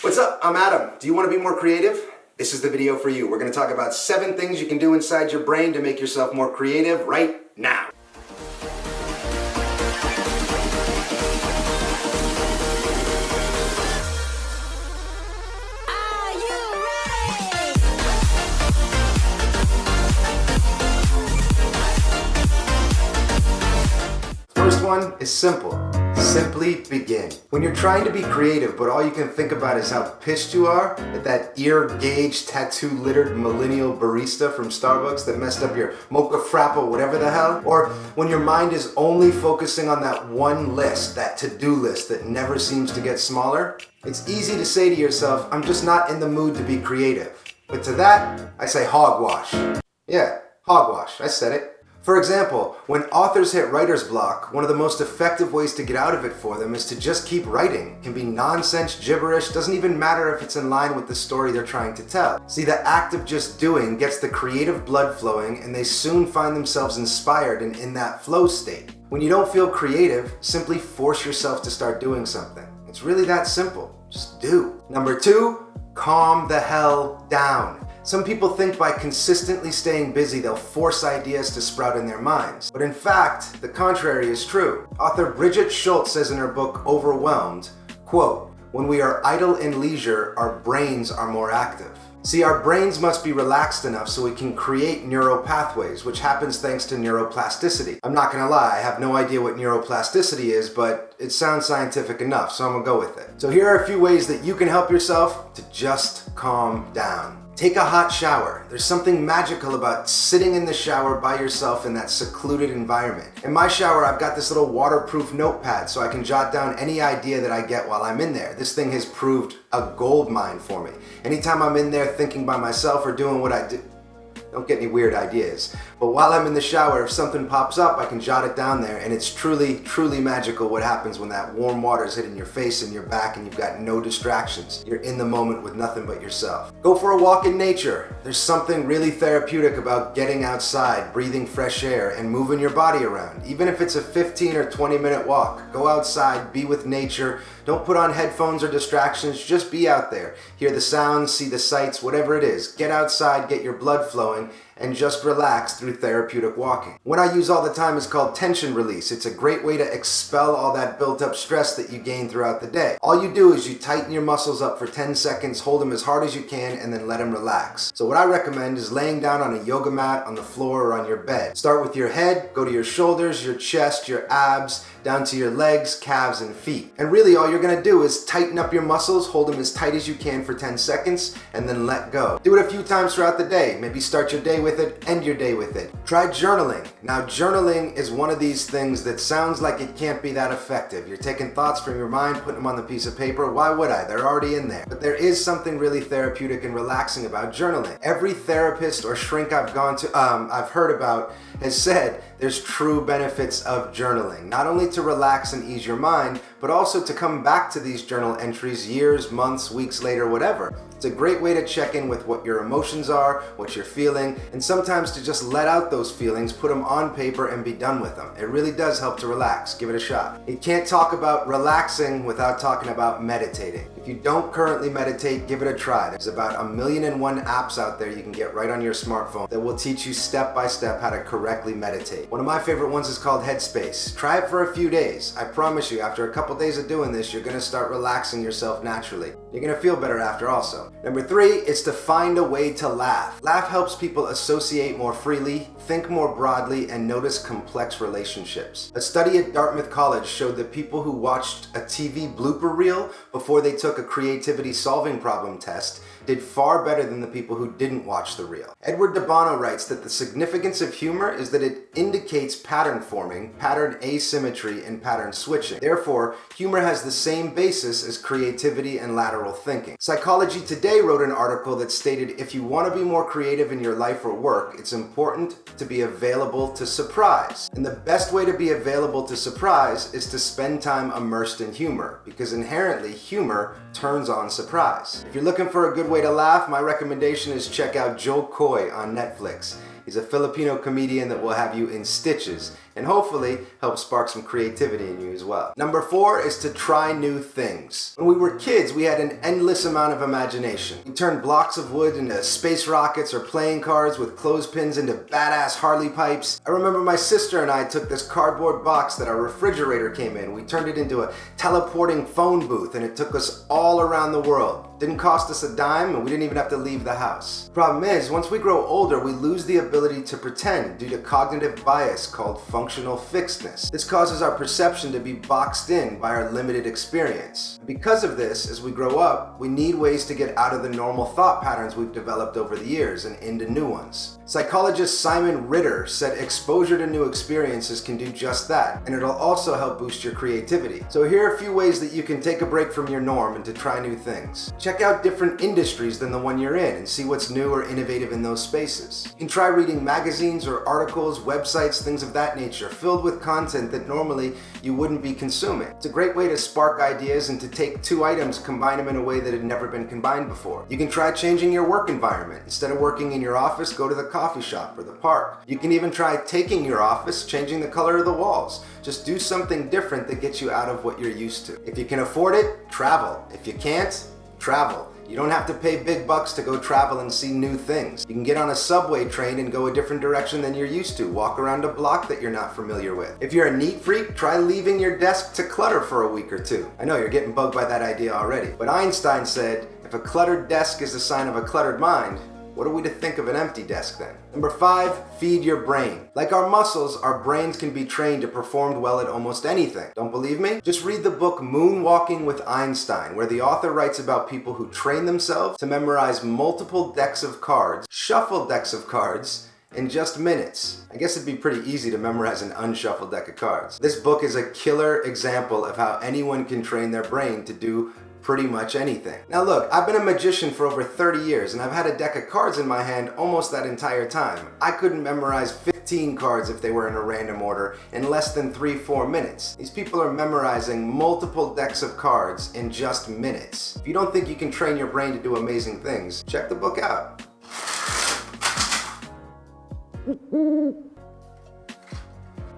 What's up? I'm Adam. Do you want to be more creative? This is the video for you. We're going to talk about 7 things you can do inside your brain to make yourself more creative right now. First one is simple. Simply begin. When you're trying to be creative, but all you can think about is how pissed you are at that ear-gauge, tattoo-littered millennial barista from Starbucks that messed up your mocha frappa, whatever the hell, or when your mind is only focusing on that one list, that to-do list that never seems to get smaller, it's easy to say to yourself, I'm just not in the mood to be creative. But to that, I say hogwash. Yeah, hogwash, I said it. For example, when authors hit writer's block, one of the most effective ways to get out of it for them is to just keep writing. It can be nonsense, gibberish, doesn't even matter if it's in line with the story they're trying to tell. See, the act of just doing gets the creative blood flowing, and they soon find themselves inspired and in that flow state. When you don't feel creative, simply force yourself to start doing something. It's really that simple. Just do. Number 2, calm the hell down. Some people think by consistently staying busy, they'll force ideas to sprout in their minds. But in fact, the contrary is true. Author Bridget Schultz says in her book, Overwhelmed, quote, "When we are idle in leisure, our brains are more active." See, our brains must be relaxed enough so we can create neural pathways, which happens thanks to neuroplasticity. I'm not gonna lie, I have no idea what neuroplasticity is, but it sounds scientific enough, so I'm gonna go with it. So here are a few ways that you can help yourself to just calm down. Take a hot shower. There's something magical about sitting in the shower by yourself in that secluded environment. In my shower, I've got this little waterproof notepad so I can jot down any idea that I get while I'm in there. This thing has proved a gold mine for me. Anytime I'm in there thinking by myself or doing what I do, don't get any weird ideas. But while I'm in the shower, if something pops up, I can jot it down there, and it's truly, truly magical what happens when that warm water is hitting your face and your back and you've got no distractions. You're in the moment with nothing but yourself. Go for a walk in nature. There's something really therapeutic about getting outside, breathing fresh air, and moving your body around. Even if it's a 15 or 20-minute walk, go outside, be with nature. Don't put on headphones or distractions, just be out there. Hear the sounds, see the sights, whatever it is. Get outside, get your blood flowing, and just relax through therapeutic walking. What I use all the time is called tension release. It's a great way to expel all that built up stress that you gain throughout the day. All you do is you tighten your muscles up for 10 seconds, hold them as hard as you can, and then let them relax. So what I recommend is laying down on a yoga mat, on the floor, or on your bed. Start with your head, go to your shoulders, your chest, your abs, down to your legs, calves, and feet. And really all you're gonna do is tighten up your muscles, hold them as tight as you can for 10 seconds, and then let go. Do it a few times throughout the day. Maybe start your day with it, end your day with it. Try journaling. Now, journaling is one of these things that sounds like it can't be that effective. You're taking thoughts from your mind, putting them on the piece of paper. Why would I? They're already in there. But there is something really therapeutic and relaxing about journaling. Every therapist or shrink I've heard about has said there's true benefits of journaling. Not only to relax and ease your mind, but also to come back to these journal entries years, months, weeks later, whatever. It's a great way to check in with what your emotions are, what you're feeling, and sometimes to just let out those feelings, put them on paper, and be done with them. It really does help to relax. Give it a shot. You can't talk about relaxing without talking about meditating. If you don't currently meditate, give it a try. There's about 1,000,001 apps out there you can get right on your smartphone that will teach you step by step how to correctly meditate. One of my favorite ones is called Headspace. Try it for a few days. I promise you, after a couple days of doing this, you're gonna start relaxing yourself naturally. You're gonna feel better after also. Number 3 is to find a way to laugh. Laugh helps people associate more freely, think more broadly, and notice complex relationships. A study at Dartmouth College showed that people who watched a TV blooper reel before they took a creativity solving problem test did far better than the people who didn't watch the reel. Edward de Bono writes that the significance of humor is that it indicates pattern forming, pattern asymmetry, and pattern switching. Therefore, humor has the same basis as creativity and lateral thinking. Psychology Today wrote an article that stated if you want to be more creative in your life or work, it's important to be available to surprise. And the best way to be available to surprise is to spend time immersed in humor, because inherently humor turns on surprise. If you're looking for a good way to laugh, my recommendation is check out Joe Coy on Netflix. He's a Filipino comedian that will have you in stitches. and hopefully help spark some creativity in you as well. Number 4 is to try new things. When we were kids, we had an endless amount of imagination. We turned blocks of wood into space rockets or playing cards with clothespins into badass Harley pipes. I remember my sister and I took this cardboard box that our refrigerator came in. We turned it into a teleporting phone booth and it took us all around the world. Didn't cost us a dime and we didn't even have to leave the house. Problem is, once we grow older, we lose the ability to pretend due to cognitive bias called functional fixedness. This causes our perception to be boxed in by our limited experience. Because of this, as we grow up, we need ways to get out of the normal thought patterns we've developed over the years and into new ones. Psychologist Simon Ritter said exposure to new experiences can do just that, and it'll also help boost your creativity. So here are a few ways that you can take a break from your norm and to try new things. Check out different industries than the one you're in and see what's new or innovative in those spaces. You can try reading magazines or articles, websites, things of that nature, filled with content that normally you wouldn't be consuming. It's a great way to spark ideas and to take two items, combine them in a way that had never been combined before. You can try changing your work environment. Instead of working in your office, go to the coffee shop or the park. You can even try taking your office, changing the color of the walls. Just do something different that gets you out of what you're used to. If you can afford it, travel. If you can't, travel. You don't have to pay big bucks to go travel and see new things. You can get on a subway train and go a different direction than you're used to. Walk around a block that you're not familiar with. If you're a neat freak, try leaving your desk to clutter for a week or two. I know you're getting bugged by that idea already, but Einstein said, if a cluttered desk is a sign of a cluttered mind, what are we to think of an empty desk then? Number 5, feed your brain. Like our muscles, our brains can be trained to perform well at almost anything. Don't believe me? Just read the book Moonwalking with Einstein, where the author writes about people who train themselves to memorize multiple decks of cards, shuffle decks of cards, in just minutes. I guess it'd be pretty easy to memorize an unshuffled deck of cards. This book is a killer example of how anyone can train their brain to do pretty much anything. Now look, I've been a magician for over 30 years and I've had a deck of cards in my hand almost that entire time. I couldn't memorize 15 cards if they were in a random order in less than 3-4 minutes. These people are memorizing multiple decks of cards in just minutes. If you don't think you can train your brain to do amazing things, check the book out.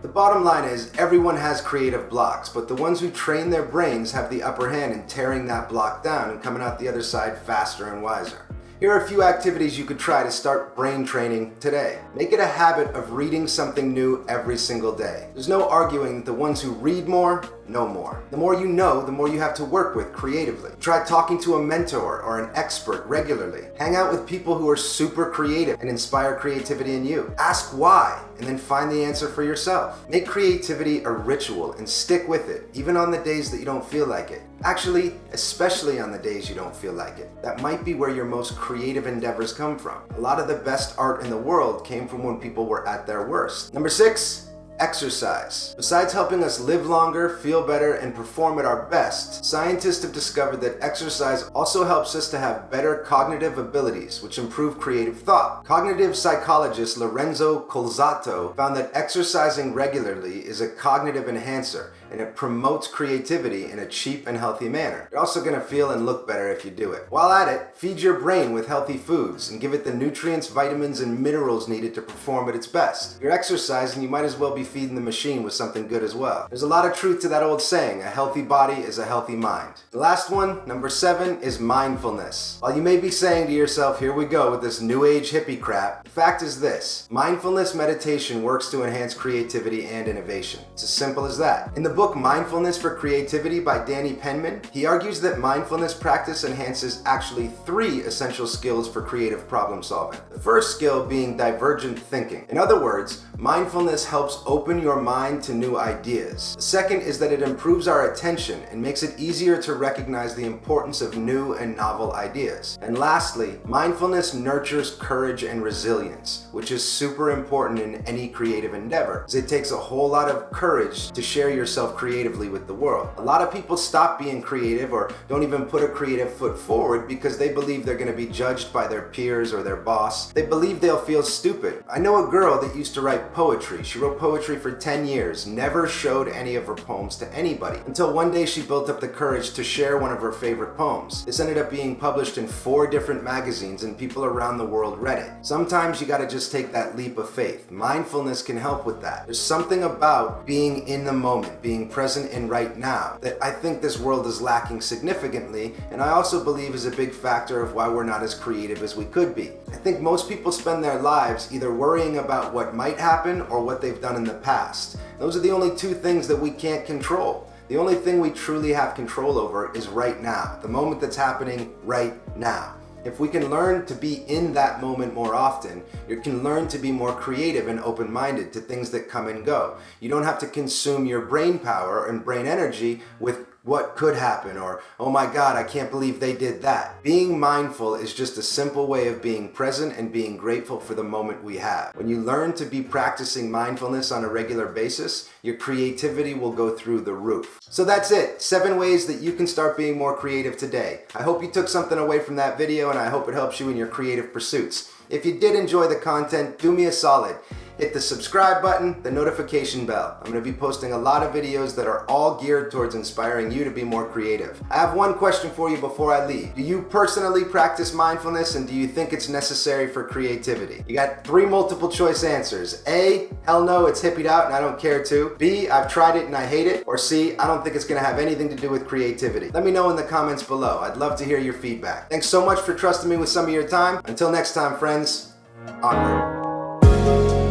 The bottom line is, everyone has creative blocks, but the ones who train their brains have the upper hand in tearing that block down and coming out the other side faster and wiser. Here are a few activities you could try to start brain training today. Make it a habit of reading something new every single day. There's no arguing that the ones who read more know more. The more you know, the more you have to work with creatively. Try talking to a mentor or an expert regularly. Hang out with people who are super creative and inspire creativity in you. Ask why, and then find the answer for yourself. Make creativity a ritual and stick with it, even on the days that you don't feel like it. Actually, especially on the days you don't feel like it. That might be where your most creative endeavors come from. A lot of the best art in the world came from when people were at their worst. Number 6, exercise. Besides helping us live longer, feel better, and perform at our best, scientists have discovered that exercise also helps us to have better cognitive abilities, which improve creative thought. Cognitive psychologist Lorenzo Colzatto found that exercising regularly is a cognitive enhancer, and it promotes creativity in a cheap and healthy manner. You're also going to feel and look better if you do it. While at it, feed your brain with healthy foods and give it the nutrients, vitamins, and minerals needed to perform at its best. If you're exercising, you might as well be feeding the machine with something good as well. There's a lot of truth to that old saying, a healthy body is a healthy mind. The last one, number 7, is mindfulness. While you may be saying to yourself, here we go with this new age hippie crap, the fact is this: mindfulness meditation works to enhance creativity and innovation. It's as simple as that. In the book Mindfulness for Creativity by Danny Penman, he argues that mindfulness practice enhances actually 3 essential skills for creative problem solving. The first skill being divergent thinking. In other words, mindfulness helps open your mind to new ideas. The second is that it improves our attention and makes it easier to recognize the importance of new and novel ideas. And lastly, mindfulness nurtures courage and resilience, which is super important in any creative endeavor, as it takes a whole lot of courage to share yourself yourself creatively with the world. A lot of people stop being creative or don't even put a creative foot forward because they believe they're going to be judged by their peers or their boss. They believe they'll feel stupid. I know a girl that used to write poetry. She wrote poetry for 10 years, never showed any of her poems to anybody, until one day she built up the courage to share one of her favorite poems. This ended up being published in 4 different magazines and people around the world read it. Sometimes you gotta just take that leap of faith. Mindfulness can help with that. There's something about being in the moment, being present in right now, that I think this world is lacking significantly, and I also believe is a big factor of why we're not as creative as we could be. I think most people spend their lives either worrying about what might happen or what they've done in the past. Those are the only 2 things that we can't control. The only thing we truly have control over is right now, the moment that's happening right now. If we can learn to be in that moment more often, you can learn to be more creative and open-minded to things that come and go. You don't have to consume your brain power and brain energy with what could happen or, oh my God, I can't believe they did that. Being mindful is just a simple way of being present and being grateful for the moment we have. When you learn to be practicing mindfulness on a regular basis, your creativity will go through the roof. So that's it, 7 ways that you can start being more creative today. I hope you took something away from that video and I hope it helps you in your creative pursuits. If you did enjoy the content, do me a solid. Hit the subscribe button, the notification bell. I'm going to be posting a lot of videos that are all geared towards inspiring you to be more creative. I have one question for you before I leave. Do you personally practice mindfulness and do you think it's necessary for creativity? You got 3 multiple choice answers. A, hell no, it's hippied out and I don't care to. B, I've tried it and I hate it. Or C, I don't think it's going to have anything to do with creativity. Let me know in the comments below. I'd love to hear your feedback. Thanks so much for trusting me with some of your time. Until next time, friends, onward.